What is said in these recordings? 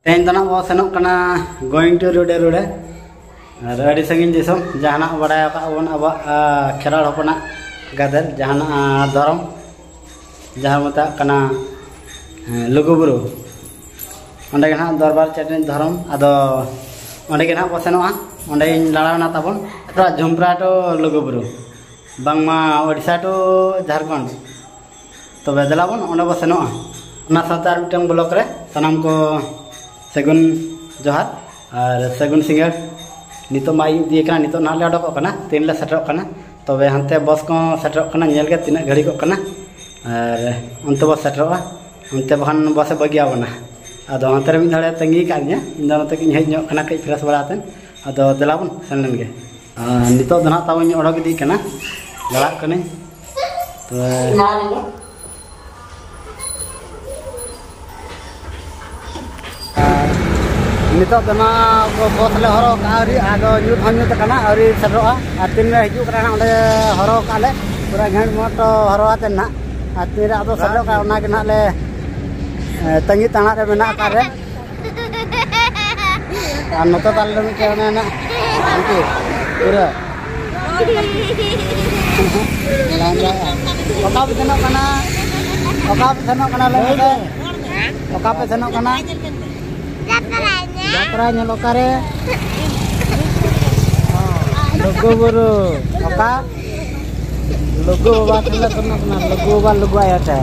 तेन तना बो सेनोक कना गोइंग टू रोडे रोडे अड़ी संगिन दिसम जहाना बड़ाय काबन अब खेराड़ हपना गादर जहाना धरम जहाँ मता कना लुगुबुरु ओंडे गना दरबार चटनी धरम आदो ओंडे गना बो सेनोआ ओंडे लड़ावना ताबन तो झुमरा तो लुगुबुरु बांगमा ओडिशा तो झारखंड तो बेदलाबन ओंडे बो सेनोआ ओना सातार मिटन ब्लॉक रे सनाम को सेगुन जोहार और सेगुन सिंगर नितो माई दिए कना नितो नाले अडक कना तीन ले सेटरक कना तबे हनते बस को सेटरक कना नेल के तिना घड़ी को कना और अंत बस सेटरवा अंते बहन बस बगिया बना आदो अंतर मिन धड़े तंगी कानिया इंदा नते किन हेज ᱧᱚᱜ कना कई फ्रेश बड़ाते आदो देलाबन सेनन गे नितो दना तावኝ अडक दी कना लड़ाक कने तो नितो दना बस ले हरो आरी आदो यूथ हन्यू तकना आरी सेरोआ तीन में हिजू करा ओंडे हरो काले पूरा घेंड मोटो हरो आते ना तीन आदो सेरो का ओना के ना ले तंगी ताना रे मेना कारे आ नतो ताले में के ना इनकी पूरा लांजा ओका पे सेनो कना ले ओका पे सेनो कना यात्रा लोकारे लुगुबुरु ओका लुगु बाबा तले कना लुगु बाबा लुगु आया था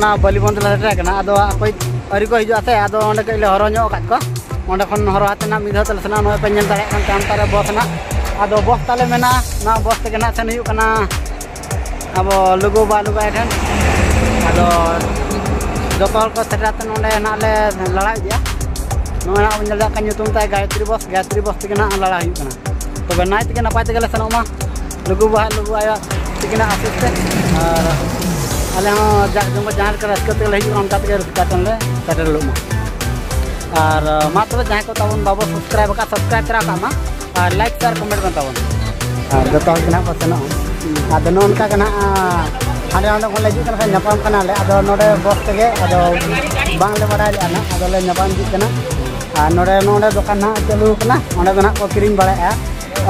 ना बलिबंद लेना अदो अकोई अरी को हिजु आते अदो ओंडे के हरो ᱧᱚᱜ काट को ओंडे खन हरो आते ना मिधा तले सना नो पे नेल दाड़े कान ताम तारे बस ना अदो बस ताले मेना ना बस ते ना सेन हुयु कना अब लुगु बा लुगु आठन अदो दोपहर को सेटाते ओंडे ना ले लड़ा दिया नो ना नेल दा का ᱧᱩᱛᱩᱢ ताय गायत्री बस ते ना लड़ा हुयु कना तो नाय ते नपाय ते ले सनोमा लुगु बा लुगु आया ते ना आसिस ते और अले जहाँ कर रस्कते हजन ले सेटर लुमा और मा तब जहाँ को तब बाबो सब्सक्राइब करा कामा और लाइक शेयर कमेंट में तब और जो ना को सेनो आदो नोनका कना हाडे हाडे को लजू कना नपाम कना ले आदो नोडे बस तेगे आदो बांग ले बड़ाय लेना आदो ले नपाम जी कना और नोडे नोडे दुकान ना चालू कना ओंडे ना को किरिंग बड़ाया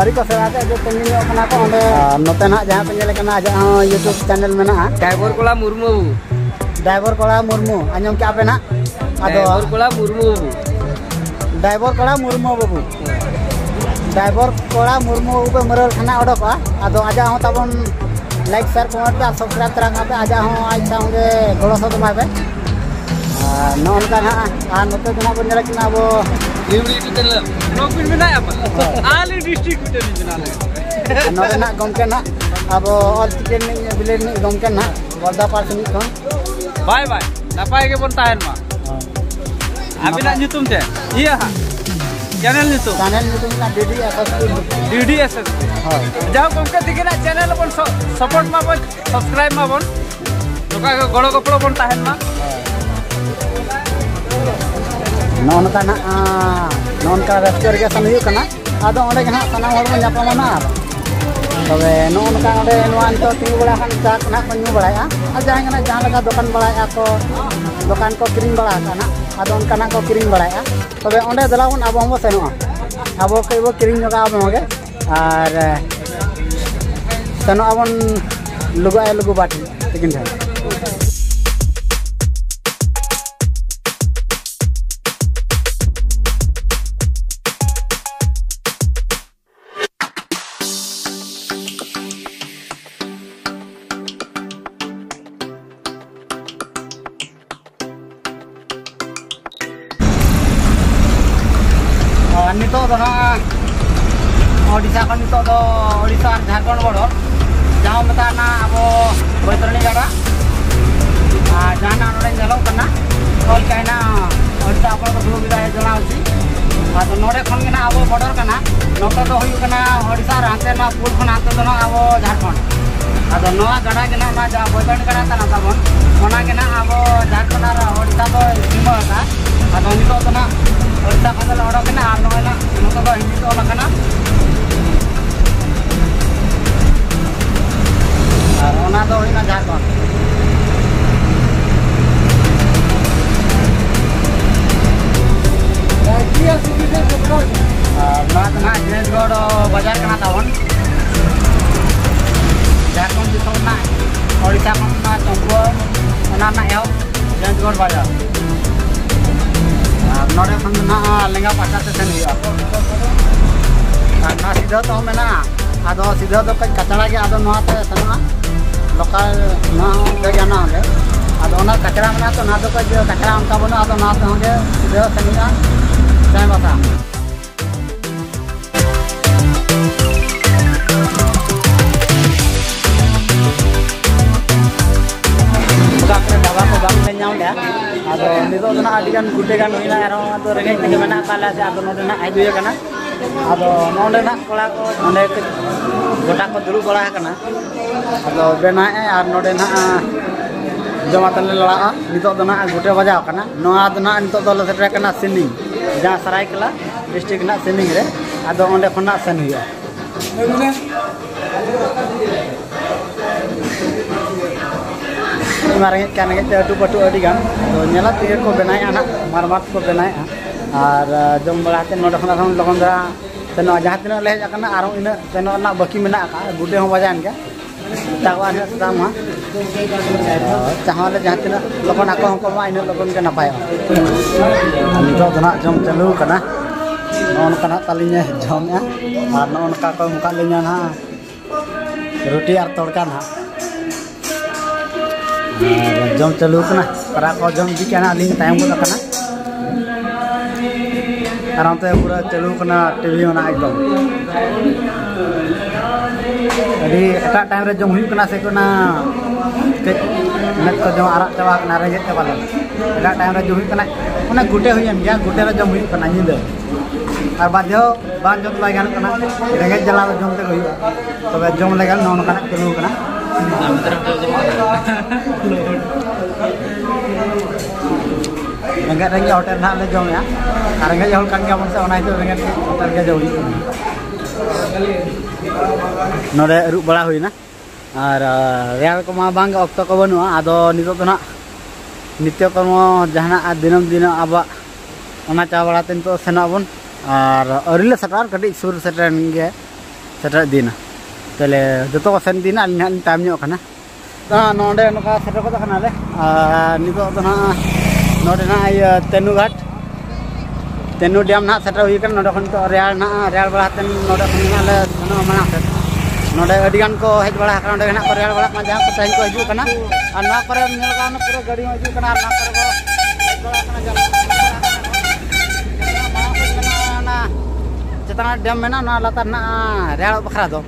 अरी को सेराते जो तंगी कना को ओंडे नोते ना जहाँ पे नेले कना आजा यूट्यूब चैनल में ना ड्राइवर कोला मुर्मू आंजम क्या पे ना आदो ड्राइवर कोला मुर्मू पे मरल खाना अडक आदो आजा हो तबन लाइक शेयर कमेंट पे सब्सक्राइब करा पे आजा हो आज साउंडे गड़ो सो दमा पे नॉन का ना आ नोते ना बन नेले किना वो यूट्यूब चैनल ब्लॉग पिन में ना आली डिस्ट्रिक्ट में बना ले नोते ना गमके ना अब ऑल चिकन विलेज में गमके ना वर्धा पार्स में कोन बाय बाय नपाय के बन ताहन मा अबिना ᱧᱩᱛᱩᱢ ते इया हा चैनल ᱧᱩᱛᱩम ना DDSS हां जाओ गमके दिखना चैनल बन सपोर्ट मा बन सब्सक्राइब मा बन लोका के गड़ो गपड़ो बन ताहन मा नॉन का रेस्टोर के सन हुयु कना आदो ओंडे के ना सना होर में जापामना तबे नॉन का ओंडे नवान तो तीन बड़ा खान चा कना को न्यू बड़ाया आ जहां कना जहां लगा दुकान बड़ाया को दुकान को किरिंग बड़ा कना आदो उनका ना को किरिंग बड़ाया तबे ओंडे दलावन अब हम सेनो अब को किरिंग जगह अब होगे और सेनो अबन लुगु बाटी तिकिन था नितो दना ओडिशा को नितो दो ओडिशा और झारखंड बॉर्डर जहाँ मताना अब बैतरणी गाड़ा जहाँ नोड़े नेलो कना कल कहना ओडिशा अपन को सुविधा जना अछि आदो नोड़े खन के ना अब बॉर्डर कना नोते तो हुयु कना ओडिशा रांते ना पुल खन आते दना अब Jharkhand Ada noa gada kena na jang boyban gada tanah tabon. Mana kena abo Jharkhand ar Odisha do sima ka. Ada ni to na Odisha khana la oda kena ar noa na no to hindi to la kana. Ar ona do hina Jharkhand. Nah tengah jenis godo bajar kena tahun. Jharkhand di sana, Odisha kena Tompon, anak-anak ya, jenis godo bajar. Nore kena lengkap pasar seni ya. Karena sido to mena, ado sido to kacang lagi ado nuat sana, lokal nah kejana le. Ado na kacang mena to nado kacang tabona ado nuat hongge sido seni ya. Saya bata. Nyam ya, atau itu tuh nak adikan gede kan ini orang atau rengai tinggi mana kalah sih atau nonton nak aja ya kan, atau nonton nak kalau aku nonton ke gotak ko dulu kalau kan, atau benar nonton nak jambatan lelah, itu tuh nak gede wajah kan, noa tuh nak itu tuh lepas kena sini, jangan sarai kela, district nak sini re, atau nonton kena sini ya. Marangit kan ngit tu batu adi kan to nyala tiga ko benai anak marmat ko benai ar jom balaten node khana thon lokon dara teno jahatina leh jakana arong ina teno anak baki mena ka gude ho bajan ka tawa ane sama cahale jahatina lokon ako ko ma ina lokon ka napai ani to dana jom chalu kana non kana talinya jom ya ar non ka ko muka linya ha roti ar todka ha jom chalu kana para ko jom di kana aling tayang buat kana karang te pura chalu kana TV mana ekdom jadi eta time re jom hui kana se kana ke net ko jom arak chawa kana re jet chawa eta time re jom hui kana una gute huian ya gute re jom hui kana nyinde ar badyo ban jom bai gan kana renge jala jom te hui tobe jom legal non kana chalu kana enggak rengi hotel nak le jom ya karena jauh kan kamu sa ona itu rengi hotel ke jauh node ruk bala huina ar real ko ma bang okto ko banua ado nito to na nityo ko jahana dinam dina aba ona cawala ten to senabon ar arile satar kadi sur setren ge setar dina tele joto ko sen dina alin time nyok kana ta nonde noka setar ko kana le nito to na node na tenu ghat tenu dam na setar hui kan node kon to real balaten node kon na le sana mana set node adigan ko hej bala kan node na ko real bala ma jang ko tahin ko hiju kana ar na kore nyel kana pura gadi ma hiju kana ar na kore ko hej bala kana jalan na cetana dam mena na latar na real bakra do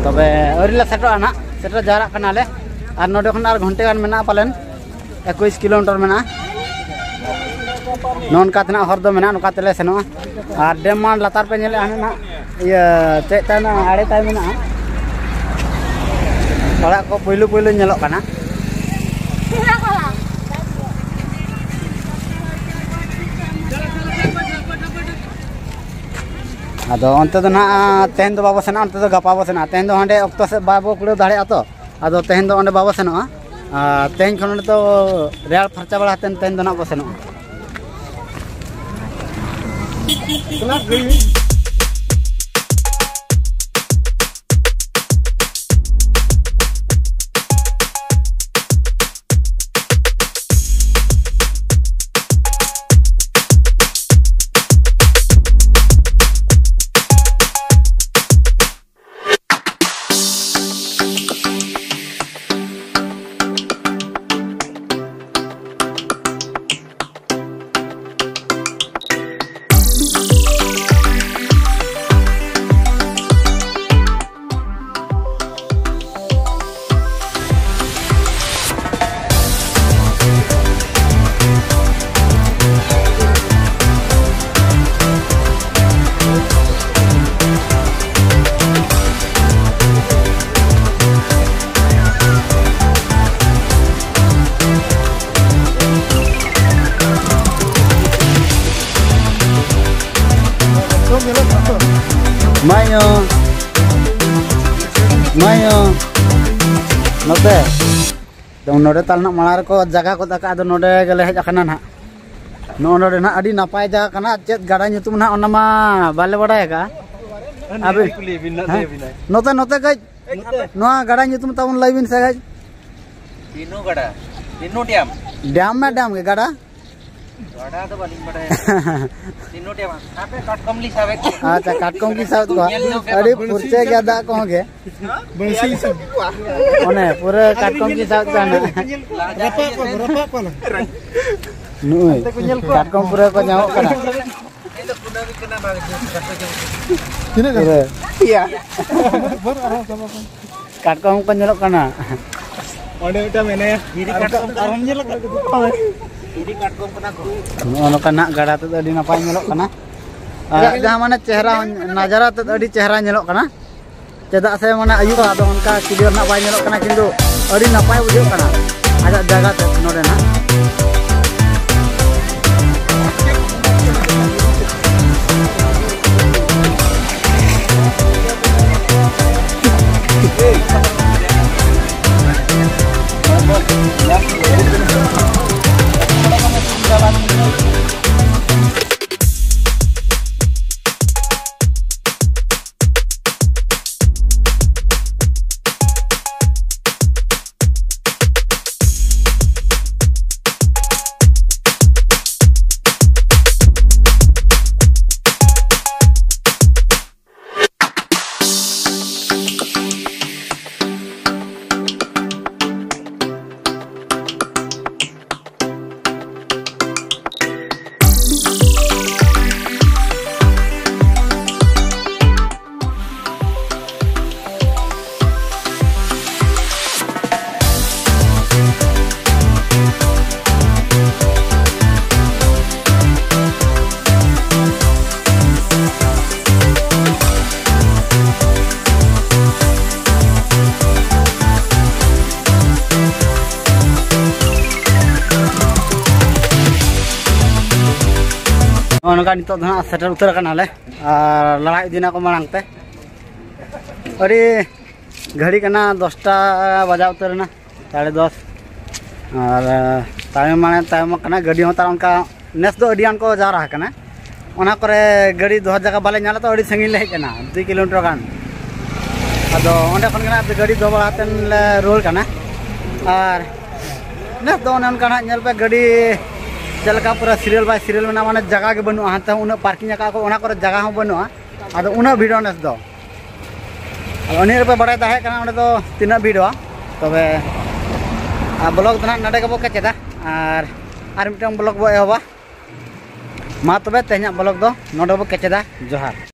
tobe orila setar jarak kana le ar node kon ar ghonte kan mena palen 21 kilometer mena non katna hordo mena no katele seno ar deman latar pe nyele ana iya cetana ade tay mena kala ko pulu nyelok kana ado onte do na tehen do babo sena onte do gapa babo sena tehen do hande okto se babo kulo dare ato ado tehen do onde babo seno tehen khon to real farcha bala tehen do na babo seno note dong node tal nak malar ko jaga ko taka ado node gele hej akana na node na adi napai jaga kana chet gada nyutum na ona ma bale badaya ka abi note gaj noa gada nyutum taun laibin sa gaj Dino gada Dino diam dam ke gada gada to baling badaya Dino diam ape katkom li sabe acha katkom ki saut ko adi purche gya da ko ge Basi sab. one pura katkom ki saut kana Rapa ko. nuy katkom pura ko nyawok kana itu kuna bi kena bang Kina ka? pura iya Bar ara sama. katkom ko nyolok kana Onde uta mene. Ini katkom Aram nyelak. ini katkom kena ko ono kana gada tu adi napai nyolok kana jaha mana chehra nazara tu adi chehra nyolok kana cedak saya mana ayu ado onka video nak bai nyolok kana kintu adi napai bujuk kana ada jaga tu node na Kan itu nah setel utar kan ale lalai dina ko marang te ori घड़ी कना 10टा बजा उतर ना 10:30 और तायम माने तायम कना गाड़ी होता उनका नेस दो अडियान को जा रहा कना ओना करे गाड़ी 2000 जगह बाले नाला तो अड़ी संगी ले कना 2 किलोमीटर गान अदो ओंडे खन कना गाड़ी दो बड़ातन ले रोल कना और नेस दो ओन कना नेल पे गाड़ी चलका पूरा सीरियल बाय सीरियल में माने जगह के बनु हां त उना पार्किंग का को ओना करे जगह हो बनु आदो उना भिड़ो नेस दो अनी पे बड़े ताहे कना ओंडे तो तिना भिड़ो तबे ब्लॉग तो नडे के बो केचेदा और मिटन ब्लॉग बो एहबा मा तबे तेहना ब्लॉग दो नडे बो केचेदा जोहार।